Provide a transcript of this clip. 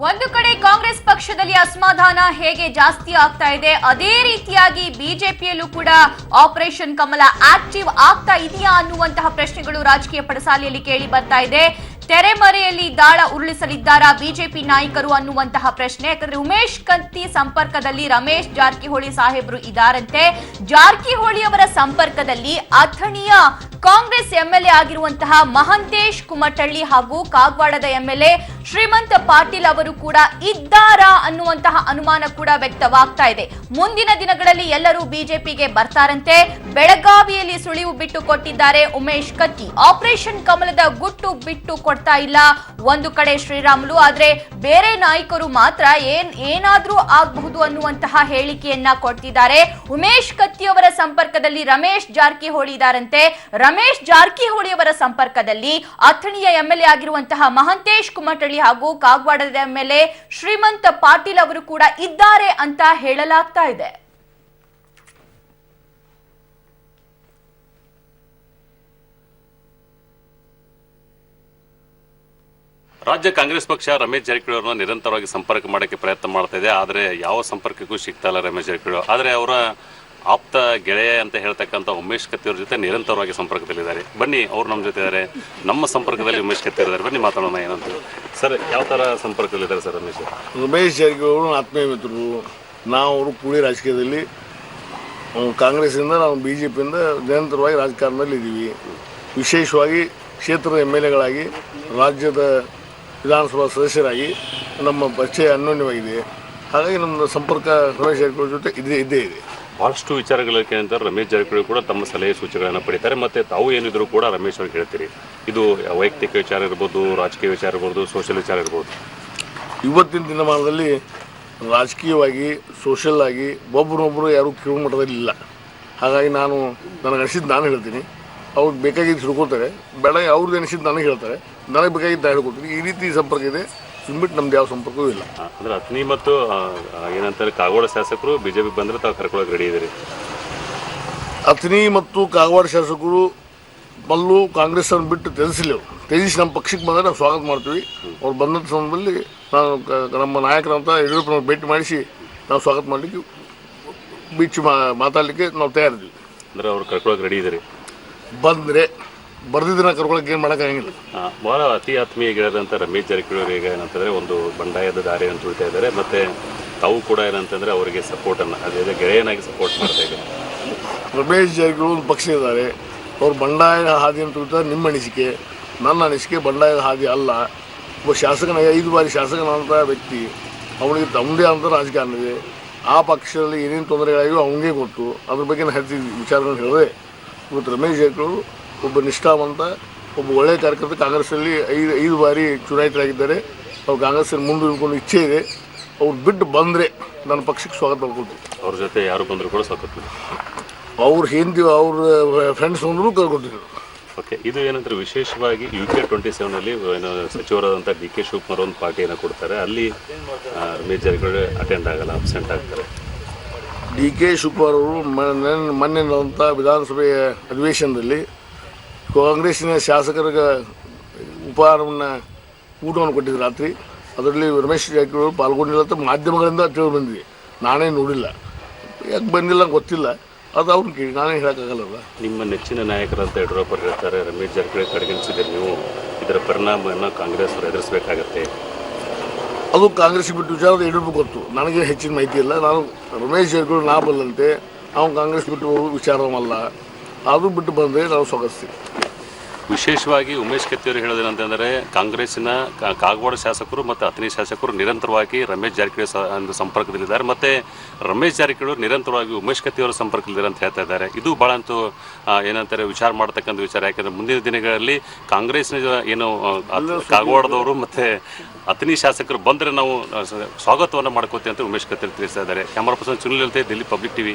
ಒಂದು ಕಡೆ ಕಾಂಗ್ರೆಸ್ ಪಕ್ಷದಲ್ಲಿ ಅಸಮಾಧಾನ ಹೇಗೆ ಜಾಸ್ತಿ ಆಗ್ತಾ ಇದೆ, ಅದೇ ರೀತಿಯಾಗಿ ಬಿಜೆಪಿಯಲ್ಲೂ ಕೂಡ ಆಪರೇಷನ್ ಕಮಲ ಆಕ್ಟಿವ್ ಆಗ್ತಾ ಇದೆಯಾ ಅನ್ನುವಂತಹ ಪ್ರಶ್ನೆಗಳು ರಾಜಕೀಯ ಪಡಸಾಲೆಯಲ್ಲಿ ಕೇಳಿ ಬರ್ತಾ ಇದೆ. ತೆರೆಮರೆಯಲ್ಲಿ ದಾಳ ಉರುಳಿಸಲಿದ್ದಾರಾ ಬಿಜೆಪಿ ನಾಯಕರು ಅನ್ನುವಂತಹ ಪ್ರಶ್ನೆ. ಯಾಕಂದ್ರೆ ಉಮೇಶ್ ಕತ್ತಿ ಸಂಪರ್ಕದಲ್ಲಿ ರಮೇಶ್ ಜಾರಕಿಹೊಳಿ ಸಾಹೇಬರು ಇದ್ದಾರಂತೆ. ಜಾರಕಿಹೊಳಿ ಅವರ ಸಂಪರ್ಕದಲ್ಲಿ ಅಥಣಿಯ ಕಾಂಗ್ರೆಸ್ ಎಂಎಲ್ಎ ಆಗಿರುವಂತಹ ಮಹಂತೇಶ್ ಕುಮಟಳ್ಳಿ ಹಾಗೂ ಕಾಗವಾಡದ ಎಂಎಲ್ಎ ಶ್ರೀಮಂತ ಪಾಟೀಲ್ ಅವರು ಕೂಡ ಇದ್ದಾರಾ ಅನ್ನುವಂತಹ ಅನುಮಾನ ಕೂಡ ವ್ಯಕ್ತವಾಗ್ತಾ ಇದೆ. ಮುಂದಿನ ದಿನಗಳಲ್ಲಿ ಎಲ್ಲರೂ ಬಿಜೆಪಿಗೆ ಬರ್ತಾರಂತೆ. ಬೆಳಗಾವಿಯಲ್ಲಿ ಸುಳಿವು ಬಿಟ್ಟು ಕೊಟ್ಟಿದ್ದಾರೆ ಉಮೇಶ್ ಕತ್ತಿ. ಆಪರೇಷನ್ ಕಮಲದ ಗುಟ್ಟು ಬಿಟ್ಟು ಕೊಡ್ತಾ ಇಲ್ಲ. ಒಂದು ಕಡೆ ಶ್ರೀರಾಮುಲು, ಆದ್ರೆ ಬೇರೆ ನಾಯಕರು ಮಾತ್ರ ಏನಾದ್ರೂ ಆಗಬಹುದು ಅನ್ನುವಂತಹ ಹೇಳಿಕೆಯನ್ನ ಕೊಡ್ತಿದ್ದಾರೆ. ಉಮೇಶ್ ಕತ್ತಿ ಅವರ ಸಂಪರ್ಕದಲ್ಲಿ ರಮೇಶ್ ಜಾರಕಿಹೊಳಿ ಇದ್ದಾರಂತೆ. ರಮೇಶ್ ಜಾರಕಿಹೊಳಿ ಅವರ ಸಂಪರ್ಕದಲ್ಲಿ ಅಥಣಿಯ ಎಂಎಲ್ಎ ಆಗಿರುವಂತಹ ಮಹಂತೇಶ್ ಕುಮಟಳ್ಳಿ ಹಾಗೂ ಕಾಗವಾಡದ ಎಂಎಲ್ಎ ಶ್ರೀಮಂತ ಪಾಟೀಲ್ ಅವರು ಕೂಡ ಇದ್ದಾರೆ ಅಂತ ಹೇಳಲಾಗ್ತಾ ಇದೆ. ರಾಜ್ಯ ಕಾಂಗ್ರೆಸ್ ಪಕ್ಷ ರಮೇಶ್ ಜಾರಕಿಹೊಳಿ ಅವರನ್ನ ನಿರಂತರವಾಗಿ ಸಂಪರ್ಕ ಮಾಡೋಕ್ಕೆ ಪ್ರಯತ್ನ ಮಾಡ್ತಾ ಇದೆ. ಆದರೆ ಯಾವ ಸಂಪರ್ಕಕ್ಕೂ ಸಿಗ್ತಾ ಇಲ್ಲ ರಮೇಶ್ ಜಾರಕಿಹೊಳಿ. ಆದರೆ ಅವರ ಆಪ್ತ ಗೆಳೆಯ ಅಂತ ಹೇಳ್ತಕ್ಕಂಥ ಉಮೇಶ್ ಕತ್ತಿ ಅವ್ರ ಜೊತೆ ನಿರಂತರವಾಗಿ ಸಂಪರ್ಕದಲ್ಲಿದ್ದಾರೆ. ಬನ್ನಿ, ಅವ್ರು ನಮ್ಮ ಜೊತೆ ಇದ್ದಾರೆ. ನಮ್ಮ ಸಂಪರ್ಕದಲ್ಲಿ ಉಮೇಶ್ ಕತ್ತಿ ಇದ್ದಾರೆ. ಬನ್ನಿ ಮಾತಾಡೋಣ ಏನಂತ. ಸರ್, ಯಾವ ಥರ ಸಂಪರ್ಕದಲ್ಲಿದ್ದಾರೆ ಸರ್ ರಮೇಶ್ ಜಾರಕಿಹೊಳಿ ಅವರು ಆತ್ಮೀಯ ಮಿತ್ರರು. ನಾವು ಅವರು ಕೂಡಿ ರಾಜಕೀಯದಲ್ಲಿ ಕಾಂಗ್ರೆಸ್ಸಿಂದ ನಾವು BJPಯಿಂದ ನಿರಂತರವಾಗಿ ರಾಜಕಾರಣದಲ್ಲಿ ಇದ್ದೀವಿ. ವಿಶೇಷವಾಗಿ ಕ್ಷೇತ್ರದ MLAಗಳಾಗಿ ರಾಜ್ಯದ ವಿಧಾನಸಭಾ ಸದಸ್ಯರಾಗಿ ನಮ್ಮ ಪರಿಚಯ ಅನ್ಯೋನ್ಯವಾಗಿದೆ. ಹಾಗಾಗಿ ನಮ್ಮ ಸಂಪರ್ಕ ರಮೇಶ್ ಜಾರಕಿಹೊಳಿ ಜೊತೆ ಇದ್ದೇ ಇದೆ. ಭಾಳಷ್ಟು ವಿಚಾರಗಳ ಕೇಳಿದ್ರೆ ರಮೇಶ್ ಜಾರಕಿಹೊಳಿ ಕೂಡ ತಮ್ಮ ಸಲಹೆ ಸೂಚನೆಗಳನ್ನು ಪಡಿತಾರೆ. ಮತ್ತು ತಾವು ಏನಿದ್ರು ಕೂಡ ರಮೇಶ್ ಅವ್ರಿಗೆ ಹೇಳ್ತೀರಿ. ಇದು ವೈಯಕ್ತಿಕ ವಿಚಾರ ಇರ್ಬೋದು, ರಾಜಕೀಯ ವಿಚಾರ ಇರ್ಬೋದು, ಸೋಷಿಯಲ್ ವಿಚಾರ ಇರ್ಬೋದು. ಇವತ್ತಿನ ದಿನಮಾನದಲ್ಲಿ ರಾಜಕೀಯವಾಗಿ ಸೋಷಿಯಲ್ ಆಗಿ ಒಬ್ಬರೊಬ್ಬರು ಯಾರೂ ಕಿರು ಮಟ್ಟದಲ್ಲಿ ಇಲ್ಲ. ಹಾಗಾಗಿ ನನಗೆ ಅನಿಸಿದ್ದು ನಾನು ಹೇಳ್ತೀನಿ, ಅವ್ರಿಗೆ ಬೇಕಾಗಿದ್ದು ತಿಳ್ಕೊಳ್ತಾರೆ. ಬೇಡ ಅವ್ರದ್ದು ಅನಿಸಿದ್ದು ನನಗೆ ಹೇಳ್ತಾರೆ, ನನಗೆ ಬೇಕಾಗಿದ್ದು ನಾನು ಹೇಳ್ಕೊಳ್ತೀನಿ. ಈ ರೀತಿ ಸಂಪರ್ಕ ಇದೆ. ಬಿಟ್ಟು ನಮ್ದು ಯಾವ ಸಂಪರ್ಕವೂ ಇಲ್ಲ. ಅಂದರೆ ಅಥಣಿ ಮತ್ತು ಏನಂತಾರೆ ಕಾಗವಾಡ ಶಾಸಕರು BJP ಬಂದರೆ ತಾವು ಕರ್ಕೊಳ್ಳೋಕೆ ರೆಡಿ ಇದ್ದೀರಿ. ಅಥಣಿ ಮತ್ತು ಕಾಗವಾಡ ಶಾಸಕರು ಮಲ್ಲು ಕಾಂಗ್ರೆಸ್ಸನ್ನು ಬಿಟ್ಟು ತ್ಯಜಿಸಿ ನಮ್ಮ ಪಕ್ಷಕ್ಕೆ ಬಂದರೆ ನಾವು ಸ್ವಾಗತ ಮಾಡ್ತೀವಿ. ಅವ್ರು ಬಂದಂಥ ಸಂದರ್ಭದಲ್ಲಿ ನಾನು ನಮ್ಮ ನಾಯಕರಂತ ಯಡಿಯೂರಪ್ಪನವ್ರು ಭೇಟಿ ಮಾಡಿಸಿ ನಾವು ಸ್ವಾಗತ ಮಾಡಲಿಕ್ಕೆ ಮಾತಾಡಲಿಕ್ಕೆ ನಾವು ತಯಾರಿದ್ದೀವಿ. ಅಂದರೆ ಅವ್ರು ಕರ್ಕೊಳ್ಳೋಕೆ ರೆಡಿ ಇದ್ದೀರಿ. ಬಂದರೆ ಬರ್ದಿದ್ದನ್ನ ಕರ್ಕೊಳ್ಳೋಕೆ ಏನು ಮಾಡೋಕ್ಕಾಗಿಲ್ಲ. ಭಾಳ ಅತಿ ಆತ್ಮೀಯ ಗೆಳೆಯರಂತ ರಮೇಶ್ ಜಾರಕಿಹೊಳಿ ಈಗ ಏನಂತಂದರೆ ಒಂದು ಬಂಡಾಯದ ದಾರಿಯನ್ನು ತುಳಿತಾ ಇದ್ದಾರೆ. ಮತ್ತು ತಾವು ಕೂಡ ಏನಂತಂದರೆ ಅವರಿಗೆ ಸಪೋರ್ಟನ್ನು ಅದೇ ಗೆಳೆಯನಾಗಿ ಸಪೋರ್ಟ್ ಮಾಡ್ತಾ ಇದ್ದಾರೆ. ರಮೇಶ್ ಜಾರಕಿಹೊಳಿ ಒಂದು ಪಕ್ಷ ಇದ್ದಾರೆ, ಅವ್ರು ಬಂಡಾಯದ ಹಾದಿಯನ್ನು ತುಳಿತಾರೆ. ನಿಮ್ಮ ಅನಿಸಿಕೆ, ನನ್ನ ಅನಿಸಿಕೆ ಬಂಡಾಯದ ಹಾದಿ ಅಲ್ಲ. ಒಬ್ಬ ಶಾಸಕನ 5 ಬಾರಿ ಶಾಸಕನಂಥ ವ್ಯಕ್ತಿ, ಅವನಿಗೆ ತಮ್ಮದೇ ಅಂತ ರಾಜಕಾರಣ ಇದೆ. ಆ ಪಕ್ಷದಲ್ಲಿ ಏನೇನು ತೊಂದರೆಗಳಾಗಿಯೋ ಅವನಿಗೆ ಗೊತ್ತು. ಅದ್ರ ಬಗ್ಗೆ ನಾನು ಹೆಚ್ಚು ವಿಚಾರಗಳನ್ನು ಹೇಳಿದೆ. ಇವತ್ತು ರಮೇಶ್ ಜಾರಕಿಹೊಳಿ ಒಬ್ಬ ನಿಷ್ಠಾವಂತ, ಒಬ್ಬ ಒಳ್ಳೆಯ ಕಾರ್ಯಕರ್ತ. ಕಾಂಗ್ರೆಸ್ಸಲ್ಲಿ 5 ಬಾರಿ ಚುನಾಯಿತರಾಗಿದ್ದಾರೆ. ಅವ್ರು ಕಾಂಗ್ರೆಸ್ಸಲ್ಲಿ ಮುಂದುವರಿಕೊಂಡು ಇಚ್ಛೆ ಇದೆ. ಅವ್ರು ಬಿಟ್ಟು ಬಂದರೆ ನನ್ನ ಪಕ್ಷಕ್ಕೆ ಸ್ವಾಗತ ಮಾಡ್ಕೊಳ್ತೀವಿ. ಅವ್ರ ಜೊತೆ ಯಾರು ಬಂದರೂ ಕೂಡ ಸ್ವಾಗತ. ಅವ್ರು ಅವ್ರ ಫ್ರೆಂಡ್ಸ್ ಬಂದರೂ ಕರ್ಕೊಳ್ತೀವಿ. ಓಕೆ, ಇದು ಏನಂದ್ರೆ ವಿಶೇಷವಾಗಿ UK 27ನಲ್ಲಿ ಏನು ಸಚಿವರಾದಂಥ DK ಶಿವಕುಮಾರ್ ಒಂದು ಪಾರ್ಟಿಯನ್ನು ಕೊಡ್ತಾರೆ. ಅಲ್ಲಿ ರಮೇಶ್ ಜಾರಕಿಹೊಳಿ ಅಟೆಂಡ್ ಆಗಲ್ಲ, ಅಬ್ಸೆಂಟ್ ಆಗ್ತಾರೆ. DK ಶಿವಕುಮಾರ್ ಅವರು ಮೊನ್ನೆ ನಡೆದಂಥ ವಿಧಾನಸಭೆಯ ಅಧಿವೇಶನದಲ್ಲಿ ಕಾಂಗ್ರೆಸ್ಸಿನ ಶಾಸಕರಿಗೆ ಉಪಹಾರವನ್ನು ಊಟವನ್ನು ಕೊಟ್ಟಿದ್ದು ರಾತ್ರಿ. ಅದರಲ್ಲಿ ರಮೇಶ್ ಜಾರಕಿಹೊಳಿ ಪಾಲ್ಗೊಂಡಿಲ್ಲ ಅಂತ ಮಾಧ್ಯಮಗಳಿಂದ ತಿಳಿದು ಬಂದಿದೆ. ನಾನೇ ನೋಡಿಲ್ಲ, ಯಾಕೆ ಬಂದಿಲ್ಲ ಗೊತ್ತಿಲ್ಲ. ಅದು ಅವ್ರನ್ನ ಕೇಳಿ ನಾನೇ ಹೇಳೋಕ್ಕಾಗಲ್ಲ. ನಿಮ್ಮ ನೆಚ್ಚಿನ ನಾಯಕರಂತ ಯಡಿಯೂರಪ್ಪ ಹೇಳ್ತಾರೆ, ರಮೇಶ್ ಜಾರಕಿಹೊಳಿ ಕಡೆಗಣಿಸಿದರೆ ನೀವು ಇದರ ಪರಿಣಾಮವನ್ನು ಕಾಂಗ್ರೆಸ್ ಎದುರಿಸಬೇಕಾಗತ್ತೆ. ಅದು ಕಾಂಗ್ರೆಸ್ಗೆ ಬಿಟ್ಟು ವಿಚಾರದ ಯಡಿಯೂರಪ್ಪ ಗೊತ್ತು. ನನಗೆ ಹೆಚ್ಚಿನ ಮಾಹಿತಿ ಇಲ್ಲ. ನಾನು ರಮೇಶ್ ಜಾರಕಿಹೊಳಿ ನಾ ಬಲ್ಲಂತೆ ಅವ್ನು ಕಾಂಗ್ರೆಸ್ ಬಿಟ್ಟು ವಿಚಾರವಲ್ಲ. ಅದು ಬಿಟ್ಟು ಬಂದರೆ ನಾವು ಸ್ವಾಗತಿಸ್ತೀವಿ. ವಿಶೇಷವಾಗಿ ಉಮೇಶ್ ಕತ್ತಿ ಅವರು ಹೇಳೋದೇನಂತಂದರೆ ಕಾಂಗ್ರೆಸ್ಸಿನ ಕಾಗವಾಡ ಶಾಸಕರು ಮತ್ತು ಅಥಣಿ ಶಾಸಕರು ನಿರಂತರವಾಗಿ ರಮೇಶ್ ಜಾರಕಿಹೊಳಿ ಸಂಪರ್ಕದಲ್ಲಿದ್ದಾರೆ. ಮತ್ತು ರಮೇಶ್ ಜಾರಕಿಹೊಳಿ ನಿರಂತರವಾಗಿ ಉಮೇಶ್ ಕತ್ತಿ ಅವರ ಸಂಪರ್ಕದಲ್ಲಿದ್ದಾರೆ ಅಂತ ಹೇಳ್ತಾ ಇದ್ದಾರೆ. ಇದು ಭಾಳ ಅಂತೂ ಏನಂತಾರೆ ವಿಚಾರ ಮಾಡ್ತಕ್ಕಂಥ ವಿಚಾರ. ಯಾಕೆಂದರೆ ಮುಂದಿನ ದಿನಗಳಲ್ಲಿ ಕಾಂಗ್ರೆಸ್ನ ಏನು ಕಾಗವಾಡದವರು ಮತ್ತು ಅಥಣಿ ಶಾಸಕರು ಬಂದರೆ ನಾವು ಸ್ವಾಗತವನ್ನು ಮಾಡ್ಕೋತೀವಿ ಅಂತ ಉಮೇಶ್ ಕತ್ತಿ ತಿಳಿಸ್ತಾ ಇದ್ದಾರೆ. ಕ್ಯಾಮರಾ ಪರ್ಸನ್ ಸುನಿಲ್ ಜೊತೆ, ದಿಲ್ಲಿ ಪಬ್ಲಿಕ್ TV.